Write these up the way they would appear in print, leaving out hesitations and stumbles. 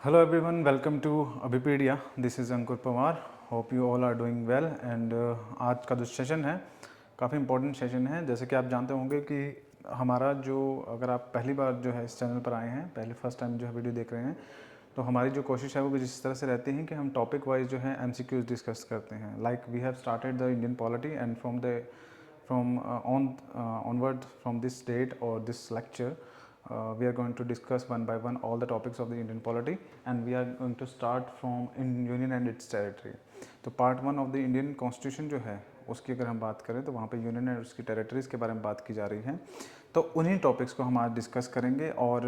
Hello everyone, welcome to Abipedia. This is Ankur Pawar. Hope you all are doing well and आज का जो session है काफ़ी important session है. जैसे कि आप जानते होंगे कि हमारा जो अगर आप पहली बार जो है इस चैनल पर आए हैं, पहले फर्स्ट टाइम जो है वीडियो देख रहे हैं, तो हमारी जो कोशिश है वो कुछ इस तरह से रहती है कि हम टॉपिक वाइज जो है MCQs डिस्कस करते हैं. Like we have started the Indian polity and from onward from this date or this lecture we are going to discuss one by one all the topics of the Indian polity, and we are going to start from in union and its territory. तो part one of the Indian constitution जो है उसकी अगर हम बात करें तो वहाँ पे यूनियन एंड उसकी टेरिटरीज़ के बारे में बात की जा रही है. तो उन्हीं टॉपिक्स को हम आज डिस्कस करेंगे. और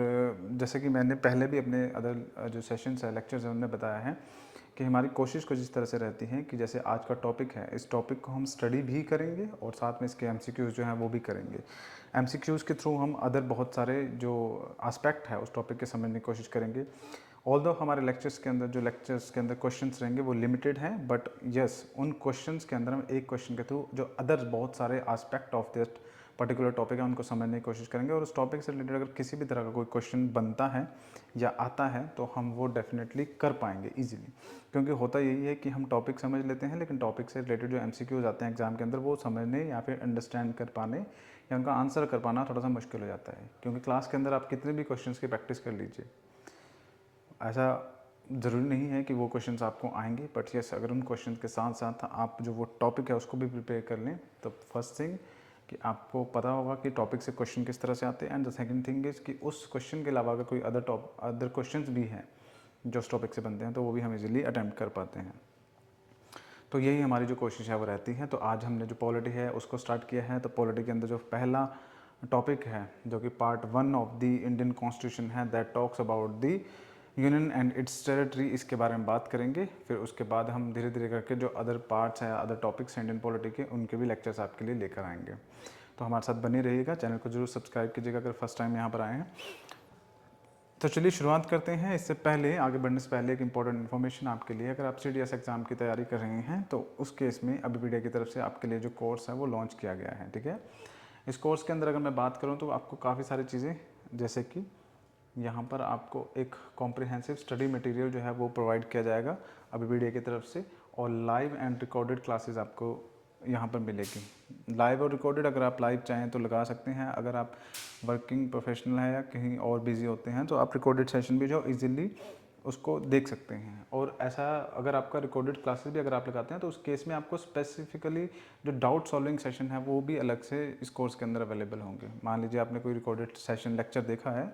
जैसे कि मैंने पहले भी अपने अदर जो सेशंस है, लेक्चर्स हैं, उनमें बताया है कि हमारी कोशिश कुछ इस तरह से रहती है कि जैसे आज का टॉपिक है, इस टॉपिक को हम स्टडी भी करेंगे और साथ में इसके MCQs जो हैं वो भी करेंगे. MCQs के थ्रू हम अदर बहुत सारे जो एस्पेक्ट है उस टॉपिक के समझने की कोशिश करेंगे. ऑल्दो हमारे लेक्चर्स के अंदर क्वेश्चंस रहेंगे वो लिमिटेड हैं, बट यस उन क्वेश्चंस के अंदर हम एक क्वेश्चन के थ्रू जो अदर बहुत सारे aspect of this particular topic है उनको समझने की कोशिश करेंगे. और उस टॉपिक से रिलेटेड अगर किसी भी तरह का कोई क्वेश्चन बनता है या आता है तो हम वो डेफिनेटली कर पाएंगे ईजिली. क्योंकि होता यही है कि हम टॉपिक समझ लेते हैं लेकिन टॉपिक से रिलेटेड जो MCQs आते हैं एग्जाम के अंदर वो समझने या फिर अंडरस्टैंड कर पाने या उनका आंसर कर पाना थोड़ा सा मुश्किल हो जाता है. क्योंकि क्लास के अंदर आप कितने भी क्वेश्चंस की प्रैक्टिस कर लीजिए, ऐसा ज़रूरी नहीं है कि वो क्वेश्चंस आपको आएंगे, बट यस अगर उन क्वेश्चंस के साथ साथ आप जो वो टॉपिक है उसको भी प्रिपेयर कर लें तो फर्स्ट थिंग कि आपको पता होगा कि टॉपिक से क्वेश्चन किस तरह से आते हैं. And the second thing is कि उस क्वेश्चन के अलावा अगर कोई अदर क्वेश्चंस भी हैं जो उस टॉपिक से बनते हैं तो वो भी हम इजीली अटैम्प्ट कर पाते हैं. तो यही हमारी जो कोशिश है वो रहती है. तो आज हमने जो पॉलिटी है उसको स्टार्ट किया है. तो पॉलिटी के अंदर जो पहला टॉपिक है जो कि part one of the Indian constitution है, that talks about the union and its territory, इसके बारे में बात करेंगे. फिर उसके बाद हम धीरे धीरे करके जो अदर पार्ट्स हैं, अदर टॉपिक्स हैं इंडियन पॉलिटी के, उनके भी लेक्चर्स आपके लिए लेकर आएंगे. तो हमारे साथ बने रहिएगा, चैनल को जरूर सब्सक्राइब कीजिएगा अगर फर्स्ट टाइम यहाँ पर आए हैं. तो चलिए शुरुआत करते हैं. इससे पहले आगे बढ़ने से पहले एक इंपॉर्टेंट इन्फॉर्मेशन आपके लिए, अगर आप CDS एग्ज़ाम की तैयारी कर रहे हैं तो उस केस में अबीपीडिया की तरफ से आपके लिए जो कोर्स है वो लॉन्च किया गया है. ठीक है, इस कोर्स के अंदर अगर मैं बात करूं तो आपको काफ़ी सारी चीज़ें, जैसे कि यहाँ पर आपको एक कॉम्प्रिहेंसिव स्टडी मटेरियल जो है वो प्रोवाइड किया जाएगा अबीपीडिया की तरफ से, और लाइव एंड रिकॉर्डेड क्लासेस आपको यहाँ पर मिलेगी. लाइव और रिकॉर्डेड अगर आप लाइव चाहें तो लगा सकते हैं, अगर आप वर्किंग प्रोफेशनल है या कहीं और बिजी होते हैं तो आप रिकॉर्डेड सेशन भी जो इजीली उसको देख सकते हैं. और ऐसा अगर आपका रिकॉर्डेड क्लासेस भी अगर आप लगाते हैं तो उस केस में आपको स्पेसिफिकली जो डाउट सॉल्विंग सेशन है वो भी अलग से इस कोर्स के अंदर अवेलेबल होंगे. मान लीजिए आपने कोई रिकॉर्डेड सेशन लेक्चर देखा है,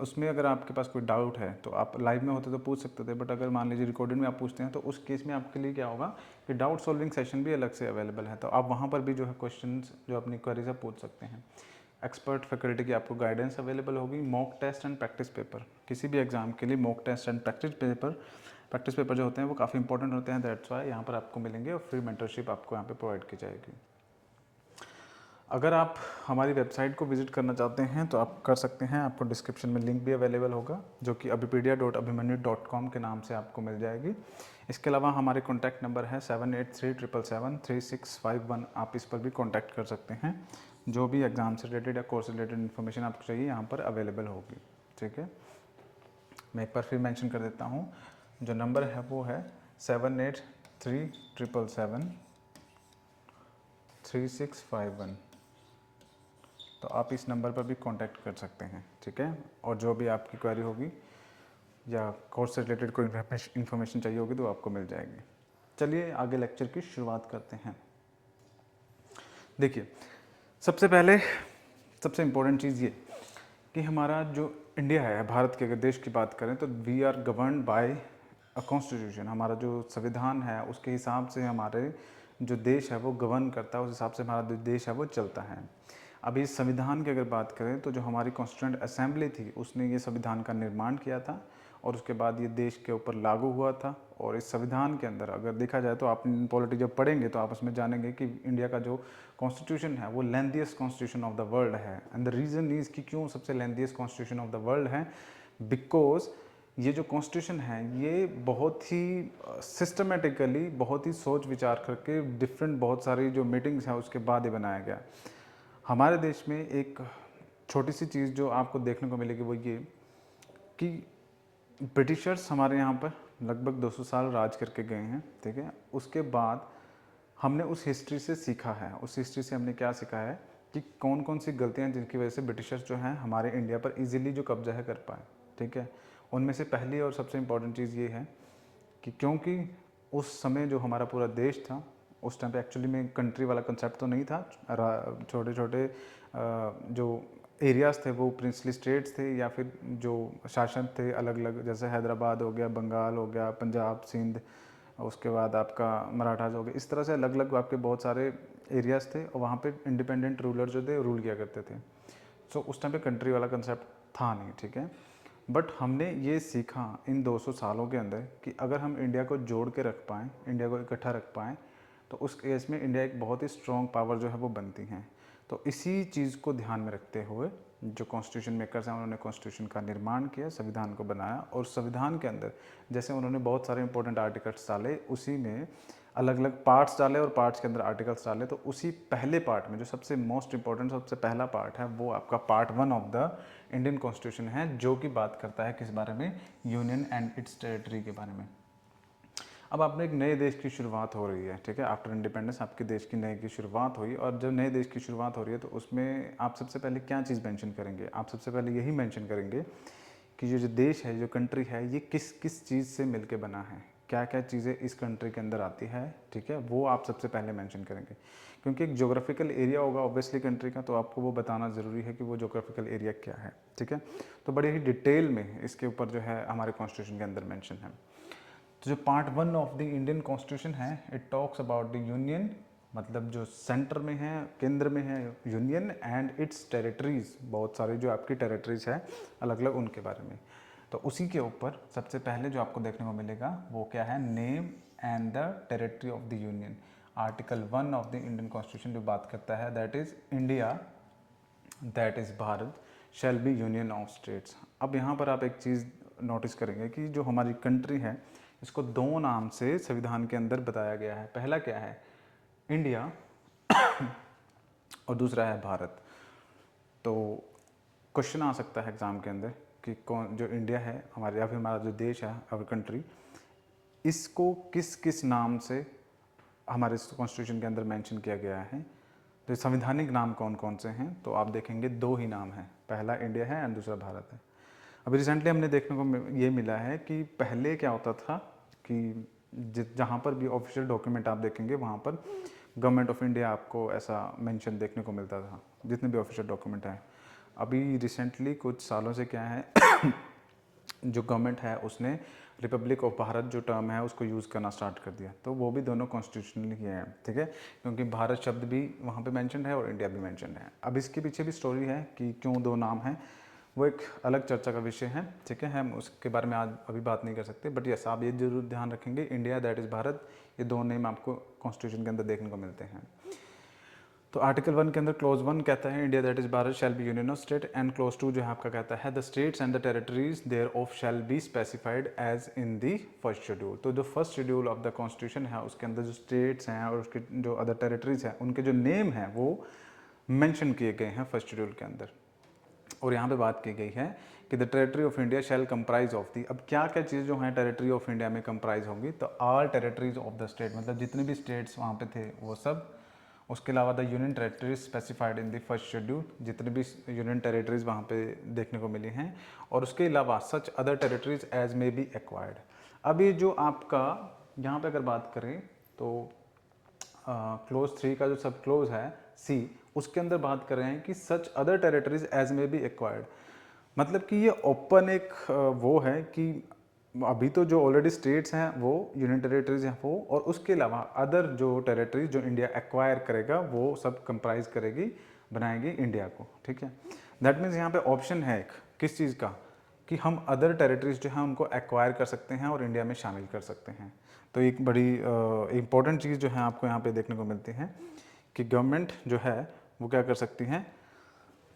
उसमें अगर आपके पास कोई डाउट है तो आप लाइव में होते तो पूछ सकते थे, बट अगर मान लीजिए रिकॉर्डेड में आप पूछते हैं तो उस केस में आपके लिए क्या होगा कि डाउट सॉल्विंग सेशन भी अलग से अवेलेबल है. तो आप वहाँ पर भी जो है क्वेश्चंस जो अपनी क्वेरीज है पूछ सकते हैं. एक्सपर्ट फैकल्टी की आपको गाइडेंस अवेलेबल होगी. Mock test and practice paper, किसी भी एग्जाम के लिए mock test and practice paper जो होते हैं वो काफ़ी इंपॉर्टेंट होते हैं. दैट्स वाई यहाँ पर आपको मिलेंगे और फ्री मेंटरशिप आपको यहाँ पे प्रोवाइड की जाएगी. अगर आप हमारी वेबसाइट को विजिट करना चाहते हैं तो आप कर सकते हैं. आपको डिस्क्रिप्शन में लिंक भी अवेलेबल होगा जो कि abipedia.abhimanyu.com के नाम से आपको मिल जाएगी. इसके अलावा हमारे कॉन्टैक्ट नंबर है 7837773651. आप इस पर भी कॉन्टैक्ट कर सकते हैं. जो भी एग्ज़ाम से रिलेटेड या कोर्स से रिलेटेड इन्फॉर्मेशन आपको चाहिए यहाँ पर अवेलेबल होगी. ठीक है, मैं एक बार फिर मेंशन कर देता हूँ. जो नंबर है वो है 7837773651. तो आप इस नंबर पर भी कांटेक्ट कर सकते हैं. ठीक है, और जो भी आपकी क्वेरी होगी या कोर्स से रिलेटेड कोई इन्फॉर्मेशन चाहिए होगी तो आपको मिल जाएगी. चलिए आगे लेक्चर की शुरुआत करते हैं. देखिए, सबसे पहले सबसे इम्पोर्टेंट चीज़ ये कि हमारा जो इंडिया है, भारत के अगर देश की बात करें तो we are govern by a constitution. हमारा जो संविधान है उसके हिसाब से हमारे जो देश है वो गवर्न करता है, उस हिसाब से हमारा जो देश है वो चलता है. अभी इस संविधान की अगर बात करें तो जो हमारी कॉन्स्टिट्यूंट असेंबली थी उसने ये संविधान का निर्माण किया था और उसके बाद ये देश के ऊपर लागू हुआ था. और इस संविधान के अंदर अगर देखा जाए तो आप पॉलिटी जब पढ़ेंगे तो आप उसमें जानेंगे कि इंडिया का जो कॉन्स्टिट्यूशन है वो lengthiest constitution of the world है. एंड द रीज़न इज़ कि क्यों सबसे lengthiest constitution of the world है, बिकॉज ये जो कॉन्स्टिट्यूशन है ये बहुत ही सिस्टमेटिकली, बहुत ही सोच विचार करके डिफरेंट बहुत सारी जो मीटिंग्स हैं उसके बाद ही बनाया गया. हमारे देश में एक छोटी सी चीज़ जो आपको देखने को मिलेगी वो ये कि ब्रिटिशर्स हमारे यहाँ पर लगभग 200 साल राज करके गए हैं, ठीक है। उसके बाद हमने उस हिस्ट्री से सीखा है, उस हिस्ट्री से हमने क्या सीखा है कि कौन कौन सी गलतियाँ जिनकी वजह से ब्रिटिशर्स जो हैं हमारे इंडिया पर इजीली जो कब्जा है कर पाए, ठीक है। उनमें से पहली और सबसे इम्पॉर्टेंट चीज़ ये है कि क्योंकि उस समय जो हमारा पूरा देश था, उस टाइम पे एक्चुअली में कंट्री वाला कंसेप्ट तो नहीं था, छोटे छोटे जो एरियाज़ थे वो प्रिंसली स्टेट्स थे या फिर जो शासन थे अलग अलग, जैसे हैदराबाद हो गया, बंगाल हो गया, पंजाब, सिंध, उसके बाद आपका मराठास हो गया, इस तरह से अलग अलग आपके बहुत सारे एरियाज़ थे और वहाँ पे इंडिपेंडेंट रूलर जो थे रूल किया करते थे। सो उस टाइम पे कंट्री वाला कंसेप्ट था नहीं, ठीक है। बट हमने ये सीखा इन 200 सालों के अंदर कि अगर हम इंडिया को जोड़ के रख पाएँ, इंडिया को इकट्ठा रख पाएँ, तो उस केस में इंडिया एक बहुत ही स्ट्रॉन्ग पावर जो है वो बनती हैं। तो इसी चीज़ को ध्यान में रखते हुए जो कॉन्स्टिट्यूशन मेकर्स हैं उन्होंने कॉन्स्टिट्यूशन का निर्माण किया, संविधान को बनाया, और संविधान के अंदर जैसे उन्होंने बहुत सारे इंपॉर्टेंट आर्टिकल्स डाले, उसी में अलग अलग पार्ट्स डाले और पार्ट्स के अंदर आर्टिकल्स डाले। तो उसी पहले पार्ट में जो सबसे मोस्ट इंपॉर्टेंट सबसे पहला पार्ट है वो आपका part 1 of the Indian constitution है, जो कि बात करता है किस बारे में, यूनियन एंड इट्स टेरिटरी के बारे में। अब आपने एक नए देश की शुरुआत हो रही है, ठीक है। आफ्टर इंडिपेंडेंस आपके देश की नए की शुरुआत हुई, और जब नए देश की शुरुआत हो रही है तो उसमें आप सबसे पहले क्या चीज़ मेंशन करेंगे? आप सबसे पहले यही मेंशन करेंगे कि जो जो देश है, जो कंट्री है, ये किस किस चीज़ से मिलके बना है, क्या क्या चीज़ें इस कंट्री के अंदर आती है, ठीक है, वो आप सबसे पहले मेंशन करेंगे। क्योंकि एक जोग्राफिकल एरिया होगा ऑब्वियसली कंट्री का, तो आपको वो बताना ज़रूरी है कि वो जोग्राफिकल एरिया क्या है, ठीक है। तो बड़े ही डिटेल में इसके ऊपर जो है हमारे कॉन्स्टिट्यूशन के अंदर मेंशन है। तो जो part 1 of the Indian constitution है, it talks about the union, मतलब जो सेंटर में है, केंद्र में है यूनियन, एंड इट्स टेरिटरीज, बहुत सारी जो आपकी टेरिटरीज है अलग अलग, उनके बारे में। तो उसी के ऊपर सबसे पहले जो आपको देखने को मिलेगा वो क्या है, name and the territory of the union. Article 1 of the Indian constitution जो बात करता है, that is India, that is Bharat shall be union of states. अब यहाँ पर आप एक चीज़ नोटिस करेंगे कि जो हमारी कंट्री है इसको दो नाम से संविधान के अंदर बताया गया है। पहला क्या है, इंडिया, और दूसरा है भारत। तो क्वेश्चन आ सकता है एग्ज़ाम के अंदर कि कौन, जो इंडिया है हमारे या फिर हमारा जो देश है, आवर कंट्री, इसको किस किस नाम से हमारे कॉन्स्टिट्यूशन के अंदर मेंशन किया गया है। तो संवैधानिक नाम कौन कौन से हैं, तो आप देखेंगे दो ही नाम हैं, पहला इंडिया है एंड दूसरा भारत है। अभी रिसेंटली हमने देखने को ये मिला है कि पहले क्या होता था कि जहाँ पर भी ऑफिशियल डॉक्यूमेंट आप देखेंगे वहाँ पर गवर्नमेंट ऑफ इंडिया आपको ऐसा मेंशन देखने को मिलता था, जितने भी ऑफिशियल डॉक्यूमेंट हैं। अभी रिसेंटली कुछ सालों से क्या है जो गवर्नमेंट है उसने रिपब्लिक ऑफ भारत जो टर्म है उसको यूज़ करना स्टार्ट कर दिया। तो वो भी दोनों कॉन्स्टिट्यूशनली ही हैं, ठीक है, क्योंकि भारत शब्द भी वहाँ पे मेंशन है और इंडिया भी मेंशन है। अब इसके पीछे भी स्टोरी है कि क्यों दो नाम हैं, वो एक अलग चर्चा का विषय है, ठीक है, हम उसके बारे में आज अभी बात नहीं कर सकते। बट यस, आप ये जरूर ध्यान रखेंगे, इंडिया दैट इज़ भारत, ये दो नेम आपको कॉन्स्टिट्यूशन के अंदर देखने को मिलते हैं। तो आर्टिकल 1 के अंदर क्लोज 1 कहता है India that is Bharat shall be union of state, and clause 2 जो है आपका कहता है the states and the territories there of shall be specified as in the first schedule. तो जो first schedule of the constitution है उसके अंदर जो स्टेट्स हैं और उसके जो अदर टेरिटरीज हैं उनके जो नेम हैं वो मेंशन किए गए हैं फर्स्ट शेड्यूल के अंदर। और यहाँ पे बात की गई है कि the territory of India shall comprise of the, अब क्या क्या चीज़ जो है टेरिटरी ऑफ इंडिया में कंप्राइज होंगी, तो all territories of the state, मतलब जितने भी स्टेट्स वहाँ पे थे वो सब। उसके अलावा the union territories specified in the first schedule, जितने भी यूनियन टेरिटरीज वहाँ पे देखने को मिली हैं, और उसके अलावा such other territories as may be acquired. अब ये जो आपका यहाँ पे अगर बात करें तो क्लोज 3 का जो सब क्लोज है सी, उसके अंदर बात कर रहे हैं कि such other territories as may be acquired, मतलब कि ये ओपन एक वो है कि अभी तो जो ऑलरेडी स्टेट्स हैं वो यूनियन टेरिटरीज हैं वो, और उसके अलावा अदर जो टेरिटरीज जो इंडिया एक्वायर करेगा वो सब कंप्राइज करेगी, बनाएगी इंडिया को, ठीक है। दैट मीन्स यहाँ पे ऑप्शन है एक किस चीज़ का, कि हम अदर टेरिटरीज जो हैं उनको एक्वायर कर सकते हैं और इंडिया में शामिल कर सकते हैं। तो एक बड़ी इंपॉर्टेंट चीज़ जो है आपको यहाँ पे देखने को मिलती है कि गवर्नमेंट जो है वो क्या कर सकती हैं,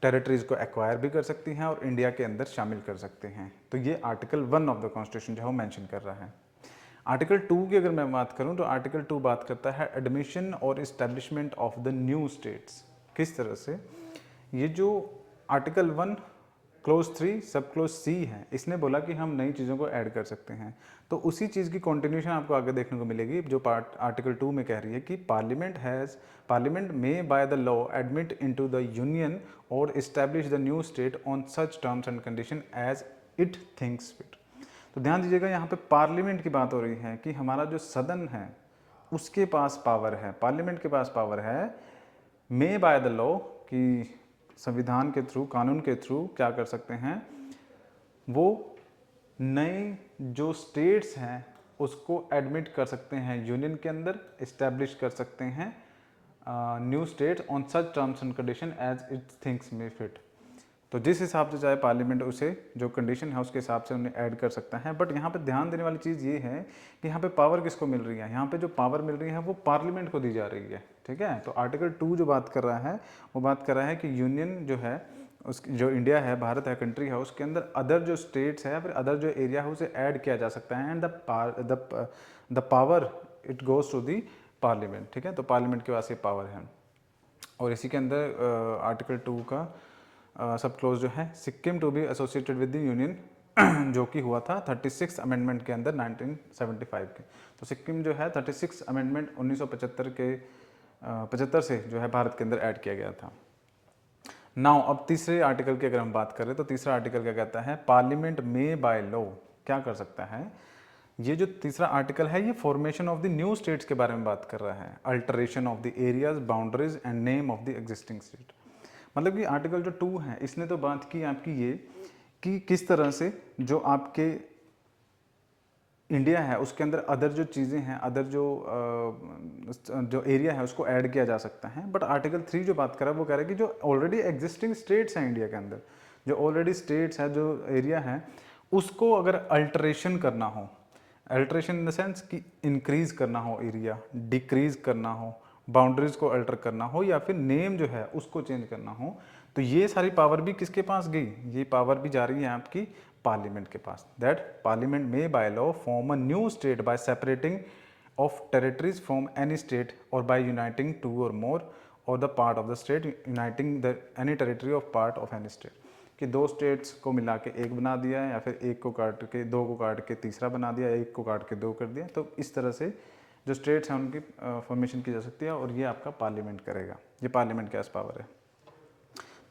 टेरिटरीज को एक्वायर भी कर सकती हैं और इंडिया के अंदर शामिल कर सकते हैं। तो ये आर्टिकल 1 ऑफ द कॉन्स्टिट्यूशन जो है वो मेंशन कर रहा है। आर्टिकल 2 की अगर मैं बात करूं तो आर्टिकल 2 बात करता है एडमिशन और establishment of the new states. किस तरह से, ये जो आर्टिकल 1 क्लोज 3 सब क्लोज सी है, इसने बोला कि हम नई चीज़ों को ऐड कर सकते हैं। तो उसी चीज़ की कंटिन्यूशन आपको आगे देखने को मिलेगी, जो पार्ट आर्टिकल 2 में कह रही है कि पार्लियामेंट में by the law admit into the union और establish the new state on such terms and condition as it thinks fit. तो ध्यान दीजिएगा, यहाँ पे पार्लियामेंट की बात हो रही है कि हमारा जो सदन है उसके पास पावर है, पार्लियामेंट के पास पावर है मे बाय द लॉ, कि संविधान के थ्रू, कानून के थ्रू क्या कर सकते हैं, वो नए जो स्टेट्स हैं उसको एडमिट कर सकते हैं यूनियन के अंदर, इस्टेब्लिश कर सकते हैं new states on such terms and condition as it thinks may fit. तो जिस हिसाब से चाहे पार्लियामेंट उसे जो कंडीशन है उसके हिसाब से उन्हें ऐड कर सकता है। बट यहाँ पे ध्यान देने वाली चीज़ ये है कि यहाँ पे पावर किसको मिल रही है, यहाँ पे जो पावर मिल रही है वो पार्लियामेंट को दी जा रही है, ठीक है। तो आर्टिकल 2 जो बात कर रहा है वो बात कर रहा है कि यूनियन जो है, उस जो इंडिया है, भारत है, कंट्री है, उसके अंदर अदर जो स्टेट्स है या फिर अदर जो एरिया है उसे ऐड किया जा सकता है, and the power it goes to the parliament, ठीक है। तो पार्लियामेंट के पास ये पावर है। और इसी के अंदर आर्टिकल 2 का सब क्लोज जो है, Sikkim to be associated with the union, जो कि हुआ था 36 अमेंडमेंट के अंदर 1975 के। तो सिक्किम जो है 36 अमेंडमेंट 1975 के 75 से जो है भारत के अंदर ऐड किया गया था। नाउ अब तीसरे आर्टिकल की अगर हम बात करें तो तीसरा आर्टिकल क्या कहता है, पार्लियामेंट में बाय लॉ क्या कर सकता है। ये जो तीसरा आर्टिकल है ये formation of the new states के बारे में बात कर रहा है, alteration of the areas, boundaries and name of the existing state. मतलब कि आर्टिकल जो 2 है इसने तो बात की आपकी ये कि किस तरह से जो आपके इंडिया है उसके अंदर अदर जो चीज़ें हैं, अदर जो एरिया है उसको ऐड किया जा सकता है। बट आर्टिकल 3 जो बात कर रहा है वो कह रहा है कि जो ऑलरेडी एग्जिस्टिंग स्टेट्स हैं इंडिया के अंदर, जो ऑलरेडी स्टेट्स है, जो एरिया है, उसको अगर अल्टरेशन करना हो, अल्टरेशन इन द सेंस कि इंक्रीज करना हो एरिया, डिक्रीज करना हो, बाउंड्रीज को अल्टर करना हो, या फिर नेम जो है उसको चेंज करना हो, तो ये सारी पावर भी किसके पास गई, ये पावर भी जा रही है आपकी पार्लियामेंट के पास। दैट पार्लियामेंट में by law form a new state by separating of territories from any state और बाय यूनाइटिंग 2 और मोर और the part of the state uniting the any territory of part of any state, कि 2 states को मिला के एक बना दिया है, या फिर एक को काट के 2 को काट के तीसरा बना दिया, एक को काट के 2 कर दिया। तो इस तरह से जो स्टेट्स हैं उनकी फॉर्मेशन की जा सकती है, और ये आपका पार्लियामेंट करेगा, ये पार्लियामेंट के पास पावर है।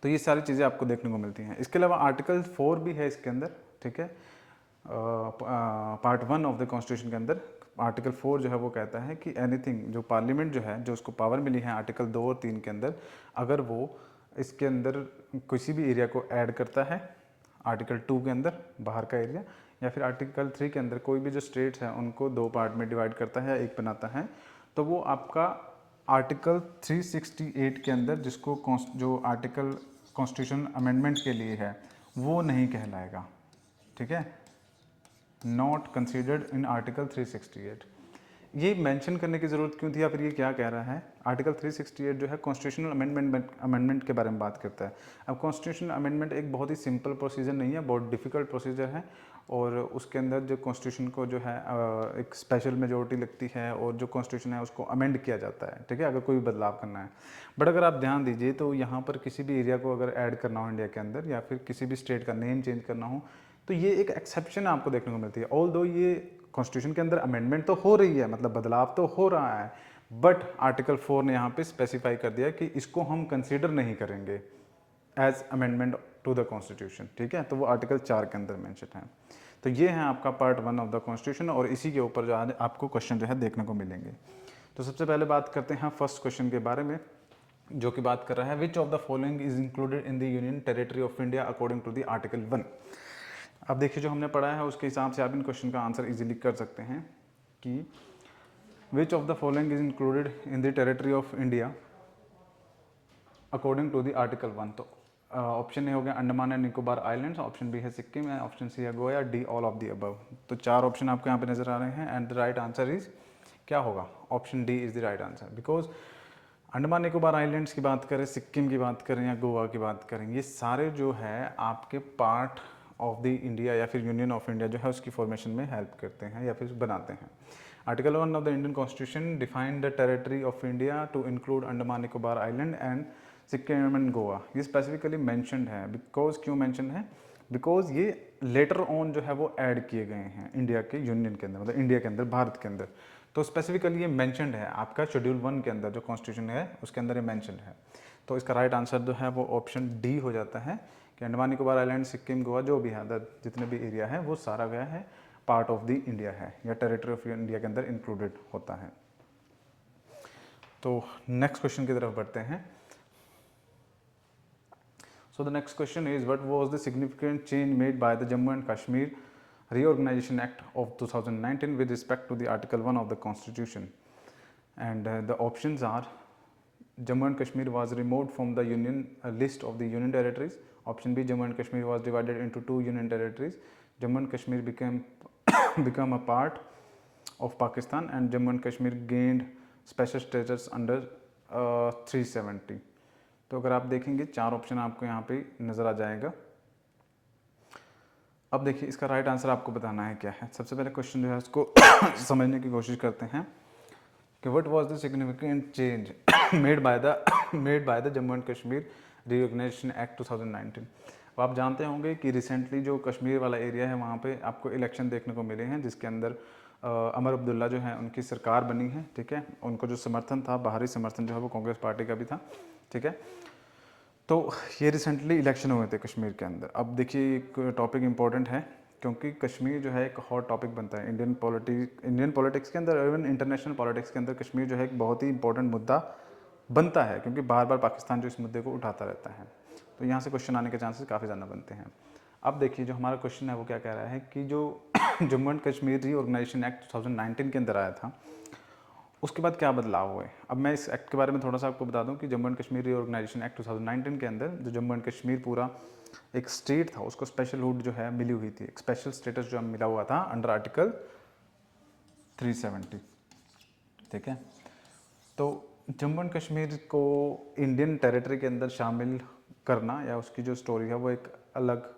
तो ये सारी चीज़ें आपको देखने को मिलती हैं। इसके अलावा आर्टिकल 4 भी है इसके अंदर, ठीक है। पार्ट 1 ऑफ द कॉन्स्टिट्यूशन के अंदर आर्टिकल 4 जो है वो कहता है कि एनीथिंग जो पार्लियामेंट जो है, जो उसको पावर मिली है आर्टिकल 2 और 3 के अंदर, अगर वो इसके अंदर किसी भी एरिया को ऐड करता है, आर्टिकल 2 के अंदर बाहर का एरिया, या फिर आर्टिकल 3 के अंदर कोई भी जो स्टेट्स हैं उनको 2 पार्ट में डिवाइड करता है या एक बनाता है, तो वो आपका आर्टिकल 368 के अंदर, जिसको जो आर्टिकल कॉन्स्टिट्यूशन अमेंडमेंट के लिए है, वो नहीं कहलाएगा, ठीक है। Not considered in article 368। ये मेंशन करने की ज़रूरत क्यों थी, या फिर ये क्या कह रहा है। आर्टिकल 368 जो है कॉन्स्टिट्यूशनल अमेंडमेंट के बारे में बात करता है। अब कॉन्स्टिट्यूशनल अमेंडमेंट एक बहुत ही सिंपल प्रोसीजर नहीं है, बहुत डिफ़िकल्ट प्रोसीजर है, और उसके अंदर जो कॉन्स्टिट्यूशन को जो है एक स्पेशल मेजोरिटी लगती है, और जो कॉन्स्टिट्यूशन है उसको अमेंड किया जाता है, ठीक है, अगर कोई बदलाव करना है। बट अगर आप ध्यान दीजिए तो यहाँ पर किसी भी एरिया को अगर ऐड करना हो इंडिया के अंदर, या फिर किसी भी स्टेट का नेम चेंज करना हो, तो ये एक एक्सेप्शन आपको देखने को मिलती है। ऑल दो ये कॉन्स्टिट्यूशन के अंदर अमेंडमेंट तो हो रही है, मतलब बदलाव तो हो रहा है, बट आर्टिकल 4 ने यहाँ पे स्पेसिफाई कर दिया कि इसको हम कंसीडर नहीं करेंगे as amendment to the constitution, ठीक है। तो वो आर्टिकल 4 के अंदर मेंशन है। तो ये है आपका पार्ट 1 ऑफ द कॉन्स्टिट्यूशन, और इसी के ऊपर जो आज आपको क्वेश्चन जो है देखने को मिलेंगे। तो सबसे पहले बात करते हैं फर्स्ट क्वेश्चन के बारे में, जो कि बात कर रहा है which of the following is included in the union territory of India according to the article 1। अब देखिए जो हमने पढ़ा है उसके हिसाब से आप इन क्वेश्चन का आंसर इजीली कर सकते हैं कि which of the following is included in the territory of India according to the article 1। तो ऑप्शन ए हो गया Andaman and Nicobar islands, option B है सिक्किम, एंड ऑप्शन सी है Goa, D all of the above. तो 4 ऑप्शन आपको यहाँ पे नजर आ रहे हैं, and the right answer is क्या होगा, option D is the right answer. Because Andaman Nicobar islands की बात करें, सिक्किम की बात करें, या गोवा की बात करें, ये सारे जो है आपके पार्ट ऑफ द इंडिया या फिर यूनियन ऑफ इंडिया जो है उसकी फॉर्मेशन में हेल्प करते हैं या फिर बनाते हैं। Article 1 of the Indian constitution define the territory of India to include Andaman Nicobar island and Sikkim and Goa, ये स्पेसिफिकली मैंशनड है। बिकॉज क्यों मैंशन है? बिकॉज ये लेटर ऑन जो है वो ऐड किए गए हैं इंडिया के यूनियन के अंदर, मतलब इंडिया के अंदर, भारत के अंदर। तो स्पेसिफिकली ये मैंशनड है आपका शेड्यूल 1 के अंदर, जो कॉन्स्टिट्यूशन है उसके अंदर ये मैंशनड है। तो इसका राइट आंसर जो है वो ऑप्शन डी हो जाता है कि अंडमान निकोबार आइलैंड, सिक्किम, गोवा जो भी है, जितने भी एरिया है वो सारा गया है पार्ट ऑफ द इंडिया है या टेरिटरी ऑफ इंडिया के अंदर इंक्लूडेड होता है। तो नेक्स्ट क्वेश्चन की तरफ बढ़ते हैं। So the next question is, what was the significant change made by the Jammu and Kashmir Reorganization Act of 2019 with respect to the Article 1 of the Constitution? And the options are: Jammu and Kashmir was removed from the union list of the union territories. Option B, Jammu and Kashmir was divided into 2 union territories. Jammu and Kashmir became a part of Pakistan, and Jammu and Kashmir gained special status under 370. तो अगर आप देखेंगे 4 option आपको यहाँ पे नज़र आ जाएगा। अब देखिए इसका राइट आंसर आपको बताना है क्या है। सबसे पहले क्वेश्चन जो है उसको समझने की कोशिश करते हैं कि what was the significant change made by the Jammu and Kashmir reorganisation act 2019। अब आप जानते होंगे कि रिसेंटली जो कश्मीर वाला एरिया है वहाँ पे आपको इलेक्शन देखने को मिले हैं, जिसके अंदर अमर अब्दुल्ला जो है उनकी सरकार बनी है। ठीक है, उनको जो समर्थन था, बाहरी समर्थन जो है वो कांग्रेस पार्टी का भी था। ठीक है, तो ये रिसेंटली इलेक्शन हुए थे कश्मीर के अंदर। अब देखिए एक टॉपिक इम्पोर्टेंट है क्योंकि कश्मीर जो है एक हॉट टॉपिक बनता है इंडियन पॉलिटिक्स के अंदर, इवन इंटरनेशनल पॉलिटिक्स के अंदर कश्मीर जो है एक बहुत ही इंपॉर्टेंट मुद्दा बनता है, क्योंकि बार बार पाकिस्तान जो इस मुद्दे को उठाता रहता है। तो यहाँ से क्वेश्चन आने के चांसेस काफ़ी ज़्यादा बनते हैं। अब देखिए जो हमारा क्वेश्चन है वो क्या कह रहा है कि जो Jammu and Kashmir reorganisation act 2019 के अंदर आया था उसके बाद क्या बदलाव हुए। अब मैं इस एक्ट के बारे में थोड़ा सा आपको बता दूं कि Jammu and Kashmir reorganisation act 2019 के अंदर जो जम्मू एंड कश्मीर पूरा एक स्टेट था उसको स्पेशलहुड जो है मिली हुई थी, एक स्पेशल स्टेटस जो मिला हुआ था अंडर आर्टिकल 370। ठीक है, तो जम्मू एंड कश्मीर को इंडियन टेरिटरी के अंदर शामिल करना या उसकी जो स्टोरी है वो एक अलग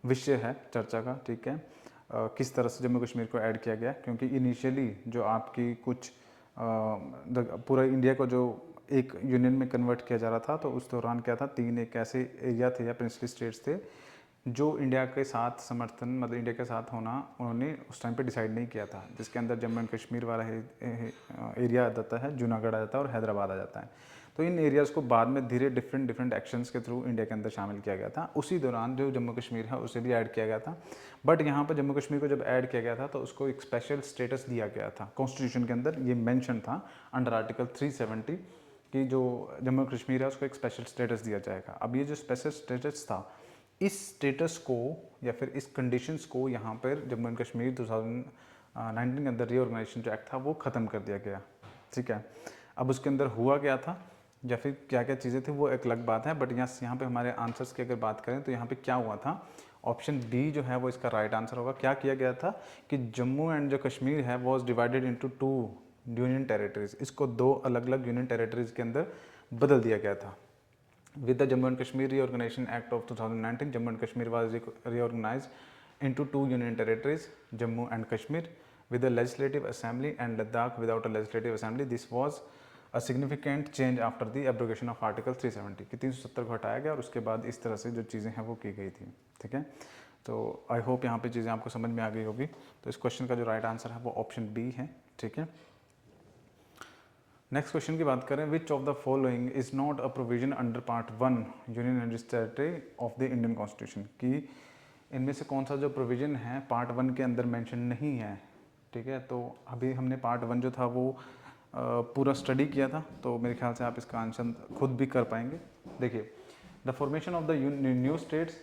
विषय है चर्चा का। ठीक है, किस तरह से जम्मू कश्मीर को ऐड किया गया, क्योंकि इनिशियली जो आपकी कुछ पूरा इंडिया को जो एक यूनियन में कन्वर्ट किया जा रहा था तो उस दौरान क्या था, 3 एक ऐसे एरिया थे या प्रिंसली स्टेट्स थे जो इंडिया के साथ समर्थन, मतलब इंडिया के साथ होना उन्होंने उस टाइम पे डिसाइड नहीं किया था, जिसके अंदर जम्मू एंड कश्मीर वाला एरिया आ जाता है, जूनागढ़ आ जाता है और हैदराबाद आ जाता है। तो इन एरियाज़ को बाद में धीरे डिफरेंट एक्शंस के थ्रू इंडिया के अंदर शामिल किया गया था। उसी दौरान जो जम्मू कश्मीर है उसे भी ऐड किया गया था, बट यहाँ पर जम्मू कश्मीर को जब ऐड किया गया था तो उसको एक स्पेशल स्टेटस दिया गया था। कॉन्स्टिट्यूशन के अंदर ये मेंशन था अंडर आर्टिकल 370 कि जो जम्मू कश्मीर है उसको एक स्पेशल स्टेटस दिया जाएगा। अब ये जो स्पेशल स्टेटस था, इस स्टेटस को या फिर इस कंडीशंस को यहाँ पर जम्मू एंड कश्मीर 2019 के अंदर रीऑर्गेनाइजेशन जो एक्ट था वो ख़त्म कर दिया गया। ठीक है, अब उसके अंदर हुआ क्या था या फिर क्या क्या चीज़ें थी वो एक अलग बात है, बट यहाँ पे हमारे आंसर्स की अगर बात करें तो यहाँ पे क्या हुआ था, ऑप्शन बी जो है वो इसका राइट आंसर होगा। क्या किया गया था कि जम्मू एंड जो कश्मीर है was divided into 2 union territories, इसको 2 अलग अलग यूनियन टेरिटरीज के अंदर बदल दिया गया था। With the Jammu and Kashmir reorganisation act of 2019 Jammu and Kashmir was reorganised into 2 union territories, Jammu and Kashmir with a legislative assembly and Ladakh without a legislative assembly. This was a significant change after the abrogation of Article 370 कि 370 को हटाया गया और उसके बाद इस तरह से जो चीज़ें हैं वो की गई थी। ठीक है, तो आई होप यहाँ पे चीज़ें आपको समझ में आ गई होगी। तो इस क्वेश्चन का जो राइट आंसर है वो ऑप्शन बी है। ठीक है, नेक्स्ट क्वेश्चन की बात करें, विच of the following is not a provision under part 1 union and territory of the Indian constitution, कि इनमें से कौन सा जो प्रोविजन है पार्ट 1 के अंदर मेंशन नहीं है। ठीक है, तो अभी हमने पार्ट 1 जो था वो पूरा स्टडी किया था, तो मेरे ख्याल से आप इसका आंसर खुद भी कर पाएंगे। देखिए, the formation of the new states,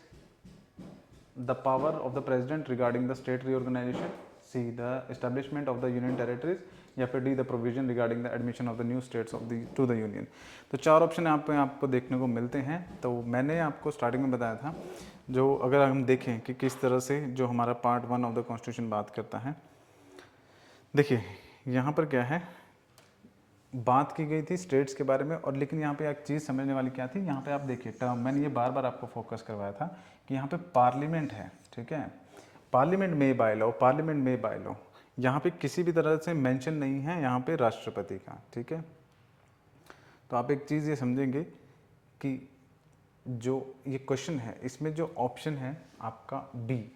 the power of the president regarding the state reorganisation, C the establishment of the union territories, या फिर D the provision regarding the admission of the new states of the to the union. तो 4 option यहाँ पे आपको देखने को मिलते हैं। तो मैंने आपको स्टार्टिंग में बताया था, जो अगर हम देखें कि किस तरह से जो हमारा पार्ट 1 ऑफ द कॉन्स्टिट्यूशन बात करता है, देखिए यहाँ पर क्या है, बात की गई थी स्टेट्स के बारे में, और लेकिन यहाँ पे एक चीज़ समझने वाली क्या थी, यहाँ पे आप देखिए टर्म, मैंने ये बार बार आपको फोकस करवाया था कि यहाँ पे पार्लियामेंट है। ठीक है, पार्लियामेंट में बाय लॉ, पार्लियामेंट में बाय लॉ, यहाँ पे किसी भी तरह से मेंशन नहीं है यहाँ पे राष्ट्रपति का। ठीक है, तो आप एक चीज़ ये समझेंगे कि जो ये क्वेश्चन है इसमें जो ऑप्शन है आपका B,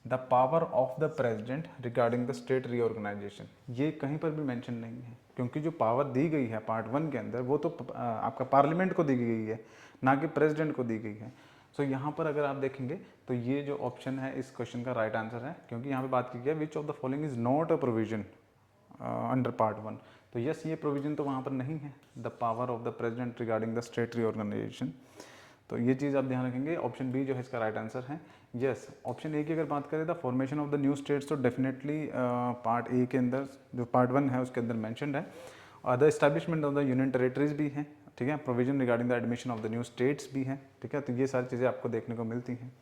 the power of the president regarding the state reorganisation, ये कहीं पर भी मेंशन नहीं है, क्योंकि जो पावर दी गई है पार्ट 1 के अंदर वो तो आपका पार्लियामेंट को दी गई है, ना कि प्रेसिडेंट को दी गई है। सो यहाँ पर अगर आप देखेंगे तो ये जो ऑप्शन है इस क्वेश्चन का राइट आंसर है, क्योंकि यहाँ पे बात की गई है which of the following is not a provision under part 1। तो यस, ये प्रोविजन तो वहाँ पर नहीं है, the power of the president regarding the state reorganisation. तो ये चीज़ आप ध्यान रखेंगे, ऑप्शन बी जो है इसका राइट आंसर है। यस, ऑप्शन ए की अगर बात करें the formation of the new states, तो डेफिनेटली पार्ट ए के अंदर जो पार्ट 1 है उसके अंदर मैंशनड है, और the establishment of the union territories भी है, ठीक है, provision regarding the admission of the new states भी है, ठीक है। तो ये सारी चीज़ें आपको देखने को मिलती हैं।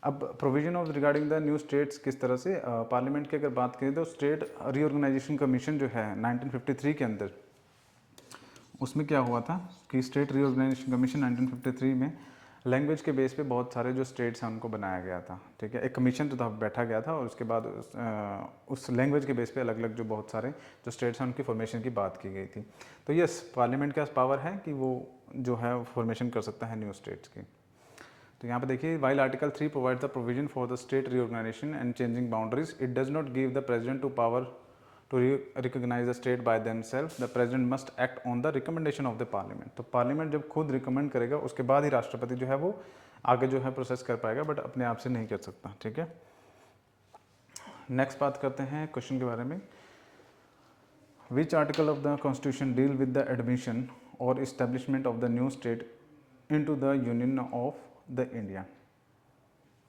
अब provision of regarding the new states किस तरह से, पार्लियामेंट की अगर बात करें तो स्टेट रीऑर्गेनाइजेशन कमीशन जो है 1953 के अंदर, उसमें क्या हुआ था कि स्टेट रीऑर्गेनाइजेशन कमीशन 1953 में लैंग्वेज के बेस पे बहुत सारे जो स्टेट्स हैं उनको बनाया गया था, ठीक है। एक कमीशन जो था बैठा गया था और उसके बाद उस लैंग्वेज के बेस पे अलग अलग जो बहुत सारे जो स्टेट्स हैं उनकी फॉर्मेशन की बात की गई थी। तो यस, पार्लियामेंट के पास पावर है कि वो जो है फॉर्मेशन कर सकता है न्यू स्टेट्स की। तो यहाँ पे देखिए, while article 3 provide the provision for the state reorganisation and changing boundaries, it does not give the president to power to recognise the state by themself, the president must act on the recommendation of the parliament. तो parliament जब खुद recommend करेगा उसके बाद ही राष्ट्रपति जो है वो आगे जो है प्रोसेस कर पाएगा, बट अपने आप से नहीं कर सकता, ठीक है। नेक्स्ट बात करते हैं क्वेश्चन के बारे में, which article of the constitution deal with the admission और establishment of the new state into the union of the India.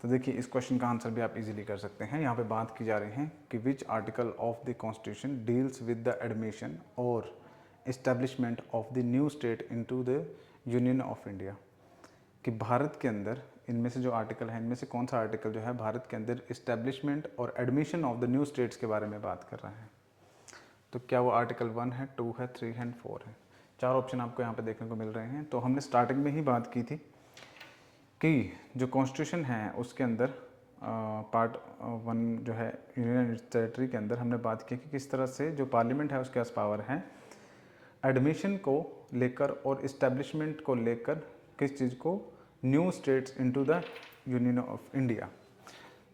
तो देखिए, इस क्वेश्चन का आंसर भी आप इजीली कर सकते हैं। यहाँ पे बात की जा रही है कि which article of the constitution deals with the admission और establishment of the new state into the union of India, कि भारत के अंदर इनमें से जो आर्टिकल है, इनमें से कौन सा आर्टिकल जो है भारत के अंदर इस्टेब्लिशमेंट और admission of the new states के बारे में बात कर रहा है। तो क्या वो आर्टिकल 1 है, 2 है, 3 है, 4 है। 4 ऑप्शन आपको यहाँ पे देखने को मिल रहे हैं। तो हमने स्टार्टिंग में ही बात की थी कि जो कॉन्स्टिट्यूशन है उसके अंदर पार्ट 1 जो है यूनियन टेरेटरी के अंदर हमने बात की कि किस तरह से जो पार्लियामेंट है उसके पास पावर है एडमिशन को लेकर और इस्टेब्लिशमेंट को लेकर किस चीज़ को, new states into the union of India.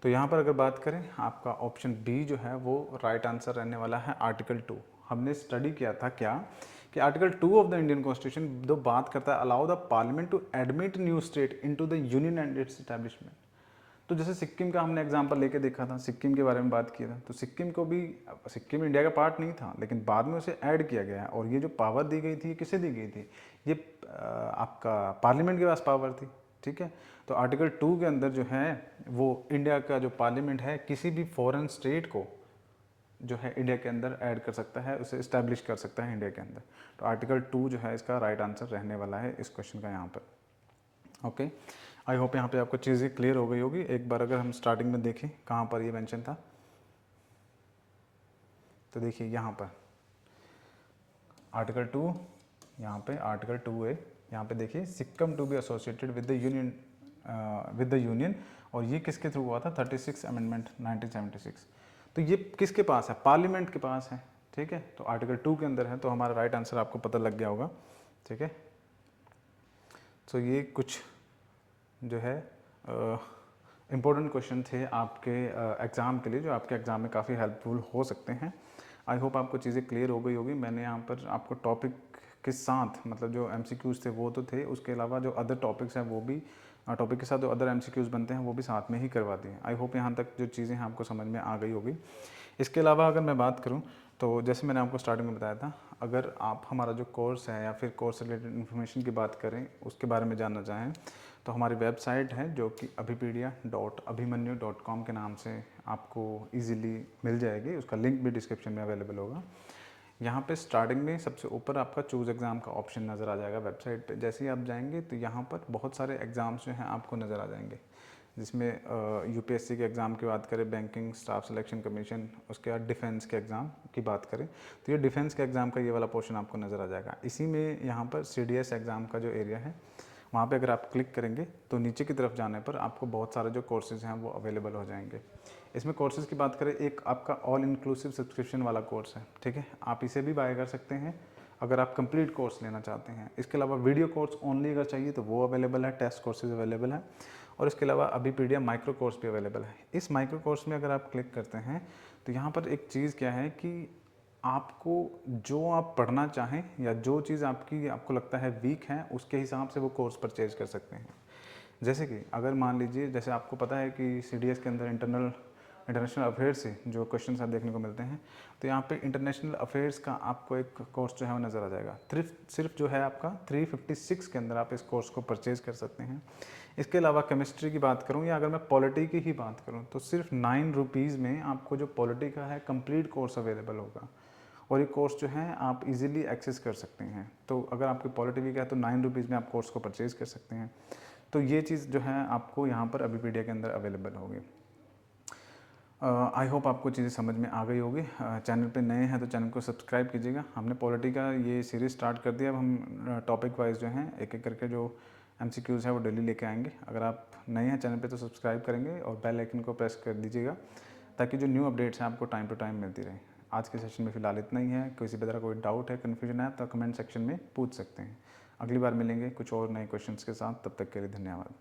तो यहाँ पर अगर बात करें आपका ऑप्शन बी जो है वो राइट आंसर रहने वाला है, आर्टिकल 2। हमने स्टडी किया था क्या कि article 2 of the Indian constitution जो बात करता है allow the parliament to admit new state into the union and its establishment. तो जैसे सिक्किम का हमने एग्जांपल लेके देखा था, सिक्किम के बारे में बात किया था, तो सिक्किम को भी, सिक्किम इंडिया का पार्ट नहीं था लेकिन बाद में उसे ऐड किया गया, और ये जो पावर दी गई थी किसे दी गई थी, ये आपका पार्लियामेंट के पास पावर थी, ठीक है। तो आर्टिकल 2 के अंदर जो है वो इंडिया का जो पार्लियामेंट है किसी भी फॉरेन स्टेट को जो है इंडिया के अंदर ऐड कर सकता है, उसे इस्टेब्लिश कर सकता है इंडिया के अंदर। तो आर्टिकल 2 जो है इसका राइट आंसर रहने वाला है इस क्वेश्चन का यहाँ पर। ओके, आई होप यहाँ पे आपको चीज़ें क्लियर हो गई होगी। एक बार अगर हम स्टार्टिंग में देखें कहाँ पर ये मेंशन था, तो देखिए यहाँ पर आर्टिकल 2, यहाँ पे आर्टिकल 2A, यहाँ पे देखिए Sikkim to be associated with the union, और ये किसके थ्रू हुआ था, 36 अमेंडमेंट 1976। तो ये किसके पास है, पार्लियामेंट के पास है, ठीक है। तो आर्टिकल 2 के अंदर है, तो हमारा राइट आंसर आपको पता लग गया होगा, ठीक है। तो ये कुछ जो है इम्पोर्टेंट क्वेश्चन थे आपके एग्ज़ाम के लिए, जो आपके एग्ज़ाम में काफ़ी हेल्पफुल हो सकते हैं। आई होप आपको चीज़ें क्लियर हो गई होगी। मैंने यहाँ पर आपको टॉपिक के साथ, मतलब जो MCQs थे वो तो थे, उसके अलावा जो अदर टॉपिक्स हैं वो भी, टॉपिक के साथ जो अदर MCQs बनते हैं वो भी साथ में ही करवा दिए। आई होप यहाँ तक जो चीज़ें हैं आपको समझ में आ गई होगी। इसके अलावा अगर मैं बात करूँ तो जैसे मैंने आपको स्टार्टिंग में बताया था, अगर आप हमारा जो कोर्स है या फिर कोर्स रिलेटेड इन्फॉर्मेशन की बात करें, उसके बारे में जानना चाहें, तो हमारी वेबसाइट है जो कि abhipedia.abhimanyu.com के नाम से आपको इजीली मिल जाएगी। उसका लिंक भी डिस्क्रिप्शन में अवेलेबल होगा। यहाँ पे स्टार्टिंग में सबसे ऊपर आपका चूज़ एग्ज़ाम का ऑप्शन नज़र आ जाएगा वेबसाइट पे। जैसे ही आप जाएंगे तो यहाँ पर बहुत सारे एग्ज़ाम्स जो हैं आपको नज़र आ जाएंगे, जिसमें UPSC के एग्ज़ाम की बात करें, बैंकिंग स्टाफ सिलेक्शन कमीशन, उसके बाद डिफेंस के एग्ज़ाम की बात करें तो ये डिफेंस के एग्ज़ाम का ये वाला पोर्शन आपको नज़र आ जाएगा। इसी में यहाँ पर CDS एग्ज़ाम का जो एरिया है वहाँ पे अगर आप क्लिक करेंगे तो नीचे की तरफ जाने पर आपको बहुत सारे जो कोर्सेज़ हैं वो अवेलेबल हो जाएंगे। इसमें कोर्सेज़ की बात करें, एक आपका ऑल इंक्लूसिव सब्सक्रिप्शन वाला कोर्स है, ठीक है। आप इसे भी बाय कर सकते हैं अगर आप कंप्लीट कोर्स लेना चाहते हैं। इसके अलावा वीडियो कोर्स ओनली अगर चाहिए तो वो अवेलेबल है, टेस्ट कोर्सेज अवेलेबल है, और इसके अलावा अभिपीडिया माइक्रो कोर्स भी अवेलेबल है। इस माइक्रो कोर्स में अगर आप क्लिक करते हैं तो यहाँ पर एक चीज़ क्या है कि आपको जो आप पढ़ना चाहें या जो चीज़ आपको लगता है वीक है, उसके हिसाब से वो कोर्स परचेज कर सकते हैं। जैसे कि अगर मान लीजिए, जैसे आपको पता है कि CDS के अंदर इंटरनेशनल अफेयर्स से जो क्वेश्चन आप देखने को मिलते हैं, तो यहाँ पे इंटरनेशनल अफेयर्स का आपको एक कोर्स जो है वो नज़र आ जाएगा। सिर्फ जो है आपका 356 के अंदर आप इस कोर्स को परचेज़ कर सकते हैं। इसके अलावा केमिस्ट्री की बात करूँ या अगर मैं पॉलिटी की ही बात करूँ तो सिर्फ 9 रुपीज़ में आपको जो पॉलिटी का है कंप्लीट कोर्स अवेलेबल होगा, और ये कोर्स जो है आप इजीली एक्सेस कर सकते हैं। तो अगर आपकी पॉलिटी वीक है तो 9 रुपीज़ में आप कोर्स को परचेज़ कर सकते हैं। तो ये चीज़ जो है आपको यहाँ पर अभिपीडिया के अंदर अवेलेबल होगी। आई होप आपको चीज़ें समझ में आ गई होगी। चैनल पे नए हैं तो चैनल को सब्सक्राइब कीजिएगा। हमने पॉलिटी का ये सीरीज़ स्टार्ट कर दिया। अब हम टॉपिक वाइज जो हैं एक एक करके जो MCQs है वो डेली लेके आएंगे। अगर आप नए हैं चैनल पे तो सब्सक्राइब करेंगे और बेल आइकन को प्रेस कर दीजिएगा, ताकि जो न्यू अपडेट्स हैं आपको टाइम टू टाइम मिलती रहे। आज के सेशन में फ़िलहाल इतना ही है। किसी भी तरह कोई डाउट है, कन्फ्यूजन है तो कमेंट सेक्शन में पूछ सकते हैं। अगली बार मिलेंगे कुछ और नए क्वेश्चंस के साथ। तब तक के लिए धन्यवाद।